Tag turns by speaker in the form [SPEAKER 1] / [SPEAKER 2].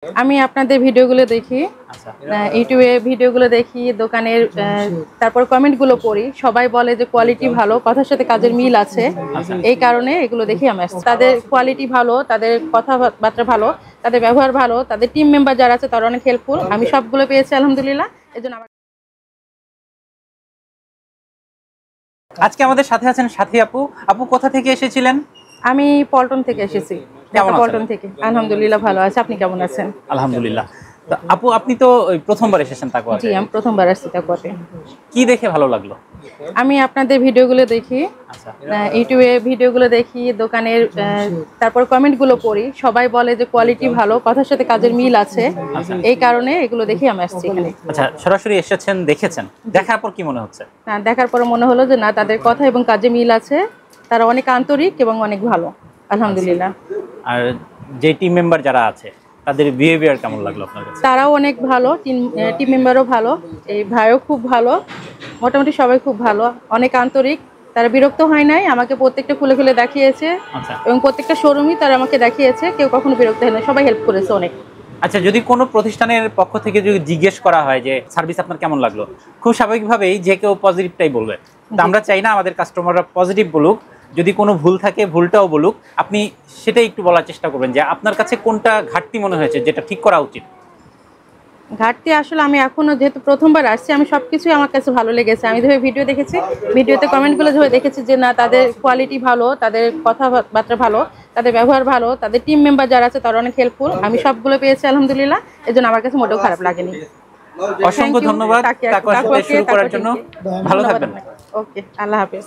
[SPEAKER 1] আমি আপনাদের ভিডিওগুলো দেখি, ইউটিউবে ভিডিওগুলো দেখি, দোকানের তারপর কমেন্টগুলো পড়ি। সবাই বলে যে কোয়ালিটি ভালো, কথার সাথে কাজের মিল আছে। এই কারণে এগুলো দেখি আমি আসছি। তাদের কোয়ালিটি ভালো, তাদের কথাবার্তা ভালো, তাদের ব্যবহার ভালো, তাদের টিম মেম্বার যারা আছে তারা অনেক হেল্পফুল। আমি সবগুলো পেয়েছি আলহামদুলিল্লাহ। এজন্য
[SPEAKER 2] আজকে আমাদের সাথে আছেন সাথী আপু। আপু কোথা থেকে এসেছিলেন?
[SPEAKER 1] আমি পল্টন থেকে এসেছি। পল্টন থেকে। আলহামদুলিল্লাহ ভালো আছে। আপনি কেমন আছেন?
[SPEAKER 2] আলহামদুলিল্লাহ। তো আপু আপনি তো প্রথমবার এসেছেন তাকওয়াতে।
[SPEAKER 1] জি, আমি প্রথমবার আসছি তাকওয়াতে।
[SPEAKER 2] কি দেখে ভালো লাগলো?
[SPEAKER 1] আমি আপনাদের ভিডিওগুলো দেখি, ইউটিউবে ভিডিওগুলো দেখি, দোকানের তারপর কমেন্টগুলো পড়ি। সবাই বলে যে কোয়ালিটি ভালো, কথার সাথে কাজের মিল আছে। এই কারণে এগুলো দেখি আমি আসছি এখানে।
[SPEAKER 2] আচ্ছা, সরাসরি এসেছেন, দেখেছেন, দেখার পর কি মনে হচ্ছে?
[SPEAKER 1] দেখার পর মনে হলো যে না, তাদের কথা এবং কাজে মিল আছে। তারা অনেক আন্তরিক এবং অনেক ভালো আলহামদুলিল্লাহ।
[SPEAKER 2] আর যে টিম মেম্বার যারা আছে তাদের বিহেভিয়ার কেমন লাগলো আপনার কাছে?
[SPEAKER 1] তারাও অনেক ভালো, টিম মেম্বারও ভালো, এই ভাইও খুব ভালো, মোটামুটি সবাই খুব ভালো, অনেক আন্তরিক। তারা বিরক্ত হয় নাই, আমাকে প্রত্যেকটা খুলে খুলে দেখিয়েছে এবং প্রত্যেকটা শোরুমই তারা আমাকে দেখিয়েছে। কেউ কখনো বিরক্ত হয় না, সবাই হেল্প করেছে অনেক।
[SPEAKER 2] আচ্ছা, যদি কোনো প্রতিষ্ঠানের পক্ষ থেকে যদি জিজ্ঞেস করা হয় যে সার্ভিস আপনার কেমন লাগলো, খুব স্বাভাবিকভাবেই যে কেউ পজিটিভটাই বলবে। তো আমরা চাই না আমাদের কাস্টমাররা পজিটিভ বলুক, যদি কোনো ভুল থাকে ভুলটাও বলুক। আপনি সেটাই একটু বলার চেষ্টা করবেন যে আপনার কাছে কোনটা ঘাটতি মনে হয়েছে যেটা ঠিক করা উচিত।
[SPEAKER 1] ঘাটতি আসলে আমি এখনো যেহেতু প্রথমবার আসছি, আমি সবকিছুই আমার কাছে ভালো লেগেছে। আমি যেভাবে ভিডিও দেখেছি, ভিডিওতে কমেন্টগুলো যেভাবে দেখেছি যে না, তাদের কোয়ালিটি ভালো, তাদের কথাবার্তা ভালো, তাদের ব্যবহার ভালো, তাদের টিম মেম্বার যারা আছে তারা অনেক হেল্পফুল। আমি সবগুলো পেয়েছি আলহামদুলিল্লাহ। এজন্য আমার কাছে মোটেও খারাপ লাগেনি।
[SPEAKER 2] অসংখ্য ধন্যবাদ তাকওয়া শুরু করার জন্য। ভালো থাকবেন।
[SPEAKER 1] ওকে, আল্লাহ হাফেজ।